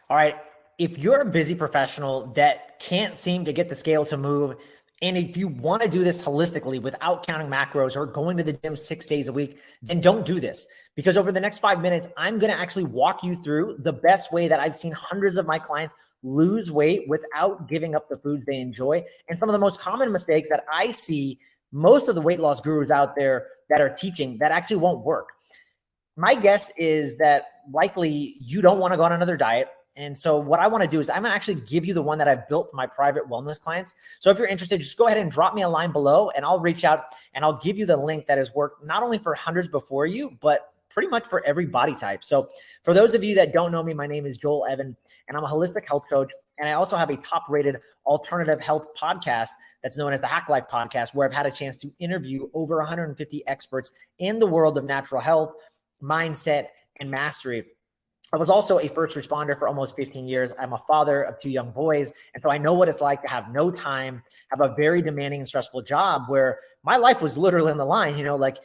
All right. If you're a busy professional that can't seem to get the scale to move, and if you want to do this holistically without counting macros or going to the gym 6 days a week, then don't do this. Because over the next 5 minutes, I'm going to actually walk you through the best way that I've seen hundreds of my clients lose weight without giving up the foods they enjoy. And some of the most common mistakes that I see most of the weight loss gurus out there that are teaching that actually won't work. My guess is that likely you don't want to go on another diet. And so what I want to do is I'm going to actually give you the one that I've built for my private wellness clients. So if you're interested, just go ahead and drop me a line below and I'll reach out and I'll give you the link that has worked not only for hundreds before you, but pretty much for every body type. So for those of you that don't know me, my name is Joel Evan and I'm a holistic health coach. And I also have a top rated alternative health podcast that's known as the Hack Life Podcast, where I've had a chance to interview over 150 experts in the world of natural health, mindset, and mastery. I was also a first responder for almost 15 years. I'm a father of 2 young boys. And so I know what it's like to have no time, have a very demanding and stressful job where my life was literally on the line. Like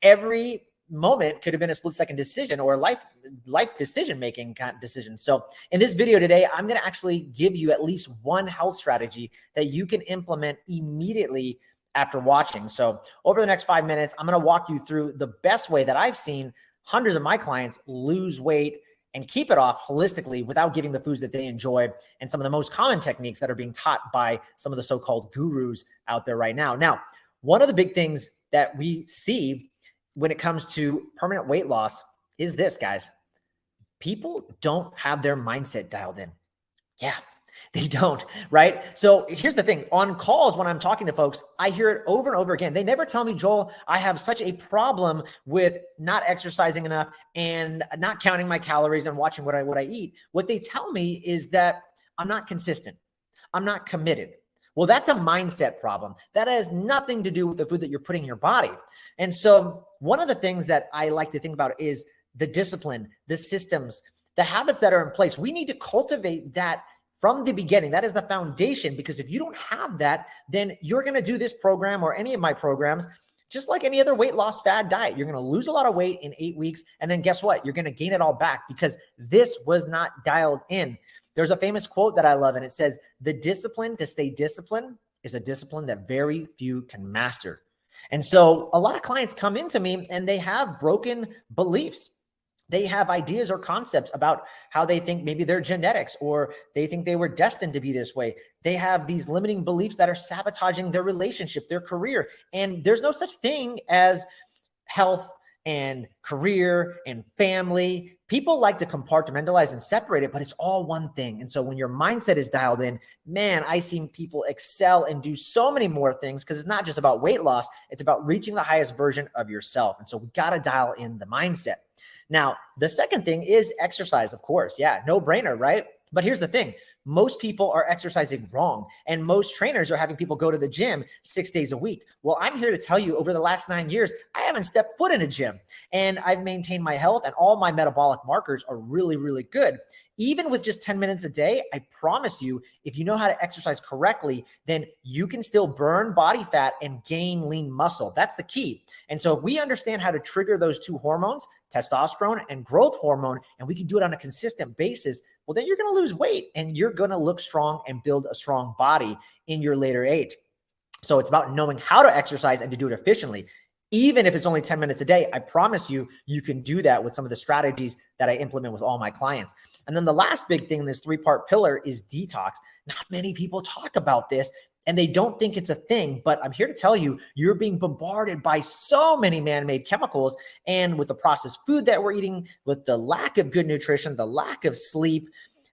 every moment could have been a split-second decision or life decision-making kind of decision. So in this video today, I'm going to actually give you at least one health strategy that you can implement immediately after watching. So over the next 5 minutes, I'm going to walk you through the best way that I've seen hundreds of my clients lose weight and keep it off holistically without giving the foods that they enjoy, and some of the most common techniques that are being taught by some of the so-called gurus out there right now. Now, one of the big things that we see when it comes to permanent weight loss is this, guys. People don't have their mindset dialed in. Yeah, they don't, right? So here's the thing. On calls, when I'm talking to folks, I hear it over and over again. They never tell me, Joel, I have such a problem with not exercising enough and not counting my calories and watching what I eat. What they tell me is that I'm not consistent. I'm not committed. Well, that's a mindset problem. That has nothing to do with the food that you're putting in your body. And so one of the things that I like to think about is the discipline, the systems, the habits that are in place. We need to cultivate that from the beginning. That is the foundation, because if you don't have that, then you're going to do this program or any of my programs just like any other weight loss fad diet. You're going to lose a lot of weight in 8 weeks. And then guess what? You're going to gain it all back because this was not dialed in. There's a famous quote that I love, and it says, the discipline to stay disciplined is a discipline that very few can master. And so a lot of clients come into me and they have broken beliefs. They have ideas or concepts about how they think maybe their genetics, or they think they were destined to be this way. They have these limiting beliefs that are sabotaging their relationship, their career. And there's no such thing as health and career and family. People like to compartmentalize and separate it, but it's all one thing. And so when your mindset is dialed in, man, I've seen people excel and do so many more things, because it's not just about weight loss. It's about reaching the highest version of yourself. And so we got to dial in the mindset. Now, the second thing is exercise, of course. Yeah, no brainer, right? But here's the thing. Most people are exercising wrong, and most trainers are having people go to the gym 6 days a week. Well, I'm here to tell you, over the last 9 years, I haven't stepped foot in a gym, and I've maintained my health, and all my metabolic markers are really, really good. Even with just 10 minutes a day, I promise you, if you know how to exercise correctly, then you can still burn body fat and gain lean muscle. That's the key. And so if we understand how to trigger those two hormones, testosterone and growth hormone, and we can do it on a consistent basis, well, then you're going to lose weight and you're going to look strong and build a strong body in your later age. So it's about knowing how to exercise and to do it efficiently. Even if it's only 10 minutes a day, I promise you, you can do that with some of the strategies that I implement with all my clients. And then the last big thing in this 3-part pillar is detox. Not many people talk about this, and they don't think it's a thing, but I'm here to tell you, you're being bombarded by so many man-made chemicals, and with the processed food that we're eating, with the lack of good nutrition, the lack of sleep,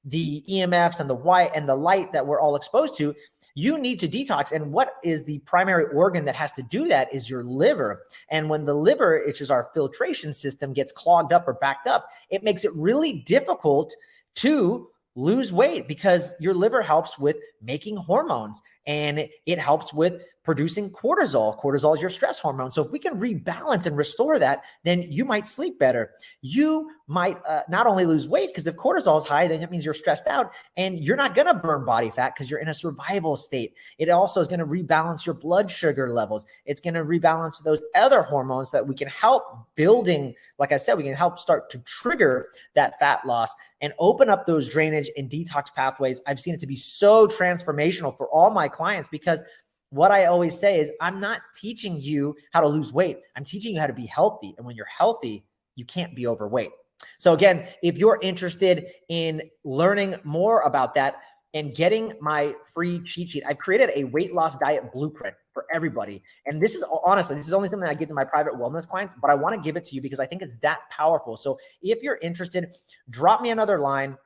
the EMFs and the white and the light that we're all exposed to, you need to detox. And what is the primary organ that has to do that is your liver. And when the liver, which is our filtration system, gets clogged up or backed up, it makes it really difficult to lose weight, because your liver helps with making hormones. and it helps with producing cortisol. Cortisol is your stress hormone. So if we can rebalance and restore that, then you might sleep better. You might not only lose weight, because if cortisol is high, then it means you're stressed out and you're not going to burn body fat because you're in a survival state. It also is going to rebalance your blood sugar levels. It's going to rebalance those other hormones that we can help building. Like I said, we can help start to trigger that fat loss and open up those drainage and detox pathways. I've seen it to be so transformational for all my clients, because what I always say is, I'm not teaching you how to lose weight. I'm teaching you how to be healthy. And when you're healthy, you can't be overweight. So again, if you're interested in learning more about that and getting my free cheat sheet, I've created a weight loss diet blueprint for everybody. And this is honestly, this is only something I give to my private wellness clients, but I want to give it to you because I think it's that powerful. So if you're interested, drop me another line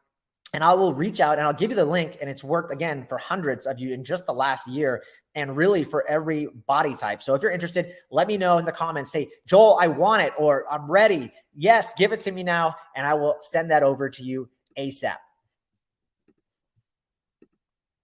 and I will reach out and I'll give you the link. And it's worked again for hundreds of you in just the last year, and really for every body type. So if you're interested, let me know in the comments, say, Joel, I want it, or I'm ready. Yes, give it to me now. And I will send that over to you ASAP.